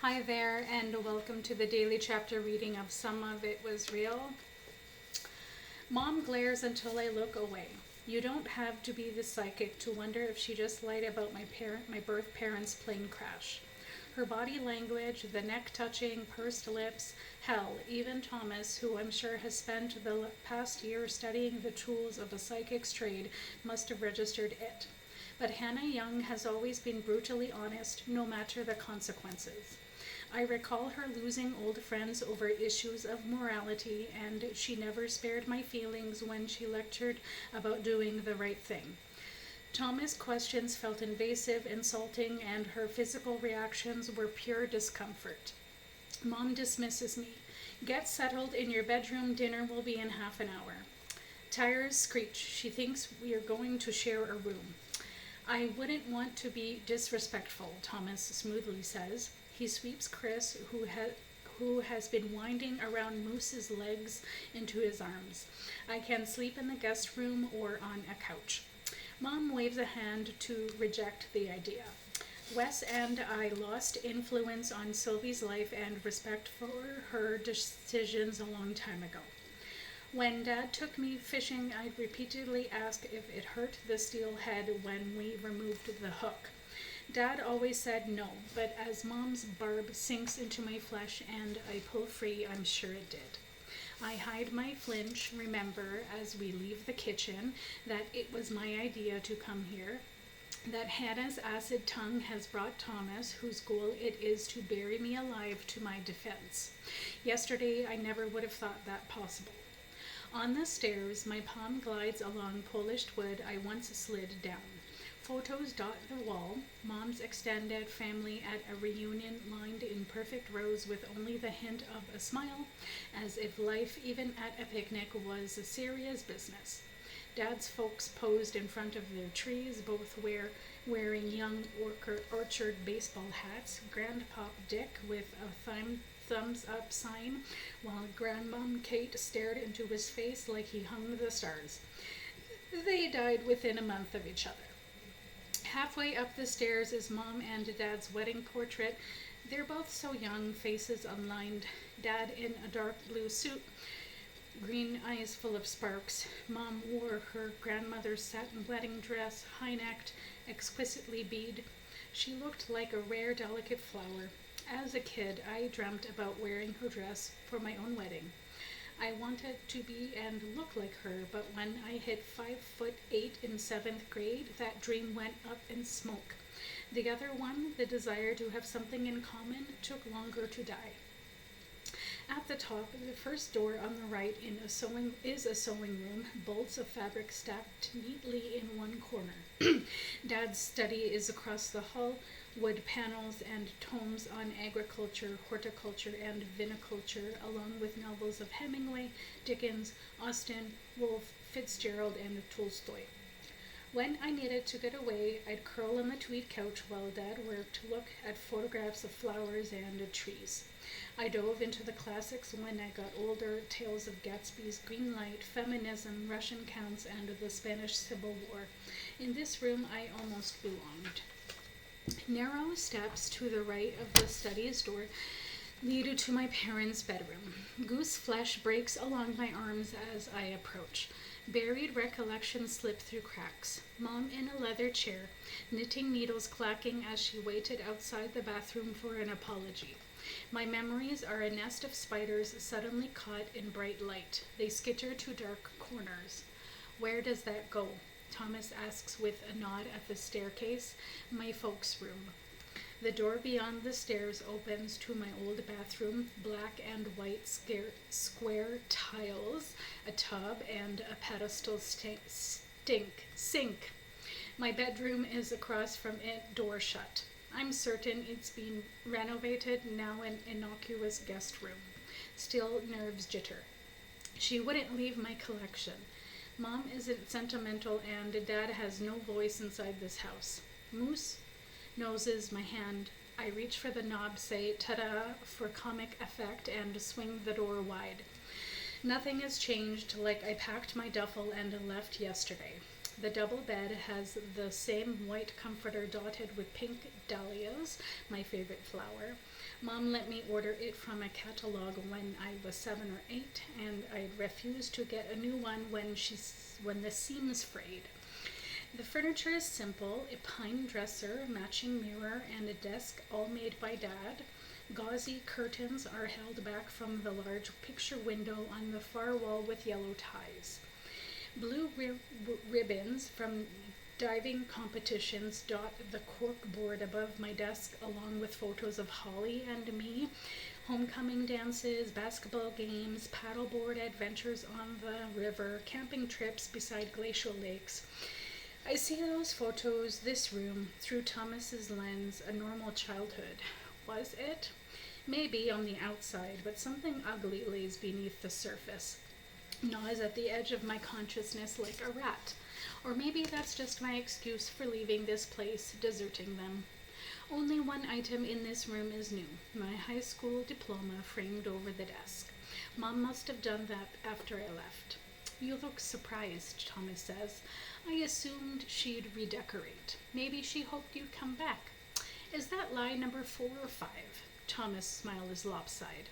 Hi there, and welcome to the daily chapter reading of Some of It Was Real. Mom glares until I look away. You don't have to be the psychic to wonder if she just lied about my birth parents' plane crash. Her body language, the neck touching, pursed lips, hell, even Thomas, who I'm sure has spent the past year studying the tools of a psychic's trade, must have registered it. But Hannah Young has always been brutally honest, no matter the consequences. I recall her losing old friends over issues of morality, and she never spared my feelings when she lectured about doing the right thing. Thomas' questions felt invasive, insulting, and her physical reactions were pure discomfort. Mom dismisses me. Get settled in your bedroom, dinner will be in half an hour. Tires screech. She thinks we are going to share a room. I wouldn't want to be disrespectful, Thomas smoothly says. He sweeps Chris, who has been winding around Moose's legs, into his arms. I can sleep in the guest room or on a couch. Mom waves a hand to reject the idea. Wes and I lost influence on Sylvie's life and respect for her decisions a long time ago. When Dad took me fishing, I'd repeatedly ask if it hurt the steelhead when we removed the hook. Dad always said no, but as Mom's barb sinks into my flesh and I pull free, I'm sure it did. I hide my flinch, remember, as we leave the kitchen, that it was my idea to come here, that Hannah's acid tongue has brought Thomas, whose goal it is to bury me alive, to my defense. Yesterday, I never would have thought that possible. On the stairs, my palm glides along polished wood I once slid down. Photos dot the wall, Mom's extended family at a reunion lined in perfect rows with only the hint of a smile, as if life, even at a picnic, was a serious business. Dad's folks posed in front of their trees, both wearing young orchard baseball hats, Grandpop Dick with a thumbs up sign, while Grandmom Kate stared into his face like he hung the stars. They died within a month of each other. Halfway up the stairs is Mom and Dad's wedding portrait. They're both so young, faces unlined. Dad in a dark blue suit, green eyes full of sparks. Mom wore her grandmother's satin wedding dress, high-necked, exquisitely bead. She looked like a rare, delicate flower. As a kid, I dreamt about wearing her dress for my own wedding. I wanted to be and look like her, but when I hit 5'8" in 7th grade, that dream went up in smoke. The other one, the desire to have something in common, took longer to die. At the top, the first door on the right is a sewing room, bolts of fabric stacked neatly in one corner. Dad's study is across the hall, wood panels and tomes on agriculture, horticulture, and viniculture, along with novels of Hemingway, Dickens, Austen, Woolf, Fitzgerald, and Tolstoy. When I needed to get away, I'd curl on the tweed couch while Dad worked, look at photographs of flowers and trees. I dove into the classics when I got older, tales of Gatsby's Green Light, feminism, Russian counts, and the Spanish Civil War. In this room, I almost belonged. Narrow steps to the right of the study's door lead to my parents' bedroom. Goose flesh breaks along my arms as I approach. Buried recollections slip through cracks. Mom in a leather chair, knitting needles clacking as she waited outside the bathroom for an apology. My memories are a nest of spiders suddenly caught in bright light. They skitter to dark corners. Where does that go? Thomas asks with a nod at the staircase. My folks' room. The door beyond the stairs opens to my old bathroom, black and white square tiles, a tub, and a pedestal sink. My bedroom is across from it, door shut. I'm certain it's been renovated, now an innocuous guest room. Still, nerves jitter. She wouldn't leave my collection. Mom isn't sentimental, and Dad has no voice inside this house. Moose noses my hand. I reach for the knob, say ta-da for comic effect, and swing the door wide. Nothing has changed, like I packed my duffel and left yesterday. The double bed has the same white comforter dotted with pink dahlias, my favorite flower. Mom let me order it from a catalog when I was 7 or 8, and I refused to get a new one when the seams frayed. The furniture is simple: a pine dresser, matching mirror, and a desk, all made by Dad. Gauzy curtains are held back from the large picture window on the far wall with yellow ties. Blue ribbons from diving competitions dot the cork board above my desk, along with photos of Holly and me, homecoming dances, basketball games, paddleboard adventures on the river, camping trips beside glacial lakes. I see those photos, this room, through Thomas's lens, a normal childhood. Was it? Maybe on the outside, but something ugly lays beneath the surface, gnaws at the edge of my consciousness like a rat. Or maybe that's just my excuse for leaving this place, deserting them. Only one item in this room is new: my high school diploma framed over the desk. Mom must have done that after I left. You look surprised, Thomas says. I assumed she'd redecorate. Maybe she hoped you'd come back. Is that lie number 4 or 5? Thomas' smile is lopsided.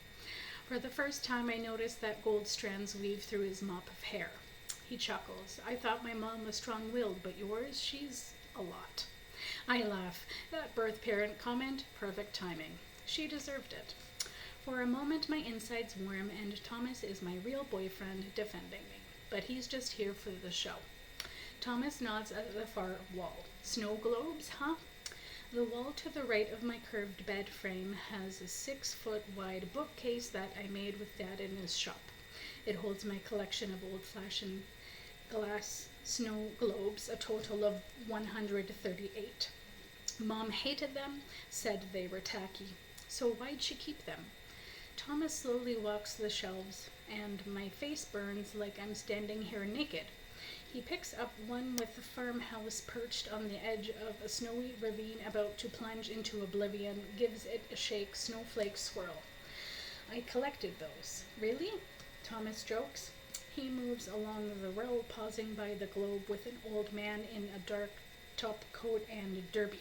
For the first time, I notice that gold strands weave through his mop of hair. He chuckles. I thought my mom was strong-willed, but yours, she's a lot. I laugh. That birth parent comment, perfect timing. She deserved it. For a moment, my insides warm, and Thomas is my real boyfriend defending me. But he's just here for the show. Thomas nods at the far wall. Snow globes, huh? The wall to the right of my curved bed frame has a 6-foot wide bookcase that I made with Dad in his shop. It holds my collection of old-fashioned glass snow globes, a total of 138. Mom hated them, said they were tacky. So why'd she keep them? Thomas slowly walks the shelves, and my face burns like I'm standing here naked. He picks up one with a farmhouse perched on the edge of a snowy ravine about to plunge into oblivion, gives it a shake, snowflake swirl. I collected those. Really? Thomas jokes. He moves along the row, pausing by the globe with an old man in a dark top coat and derby.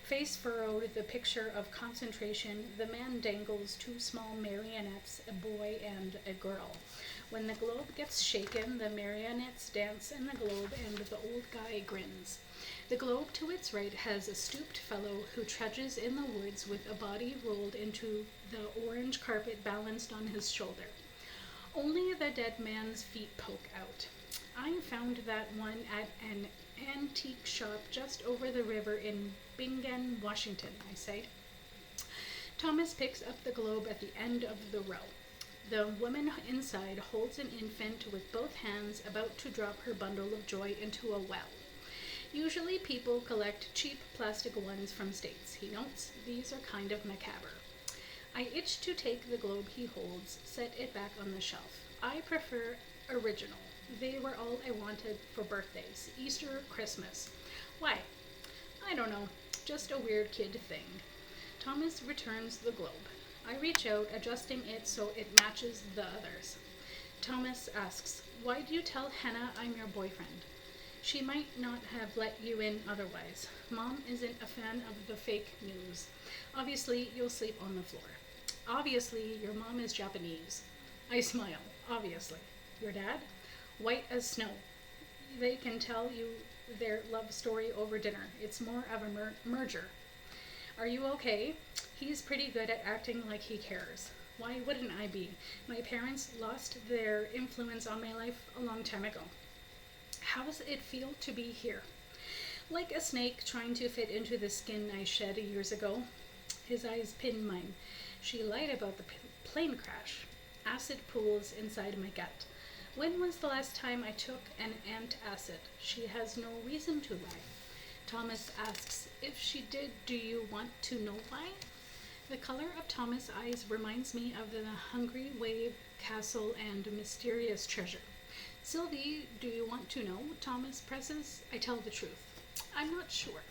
Face furrowed, the picture of concentration, the man dangles 2 small marionettes, a boy and a girl. When the globe gets shaken, the marionettes dance in the globe, and the old guy grins. The globe to its right has a stooped fellow who trudges in the woods with a body rolled into the orange carpet balanced on his shoulder. Only the dead man's feet poke out. I found that one at an antique shop just over the river in Bingen, Washington, I say. Thomas picks up the globe at the end of the row. The woman inside holds an infant with both hands, about to drop her bundle of joy into a well. Usually people collect cheap plastic ones from States, he notes. These are kind of macabre. I itch to take the globe he holds, set it back on the shelf. I prefer original. They were all I wanted for birthdays, Easter, Christmas. Why? I don't know. Just a weird kid thing. Thomas returns the globe. I reach out, adjusting it so it matches the others. Thomas asks, why do you tell Hannah I'm your boyfriend? She might not have let you in otherwise. Mom isn't a fan of the fake news. Obviously, you'll sleep on the floor. Obviously, your mom is Japanese. I smile. Obviously. Your dad? White as snow. They can tell you their love story over dinner. It's more of a merger. Are you okay? He's pretty good at acting like he cares. Why wouldn't I be? My parents lost their influence on my life a long time ago. How does it feel to be here? Like a snake trying to fit into the skin I shed years ago. His eyes pin mine. She lied about the plane crash. Acid pools inside my gut. When was the last time I took an antacid? She has no reason to lie. Thomas asks, if she did, do you want to know why? The color of Thomas' eyes reminds me of the hungry wave, castle, and mysterious treasure. Sylvie, do you want to know? Thomas presses. I tell the truth. I'm not sure.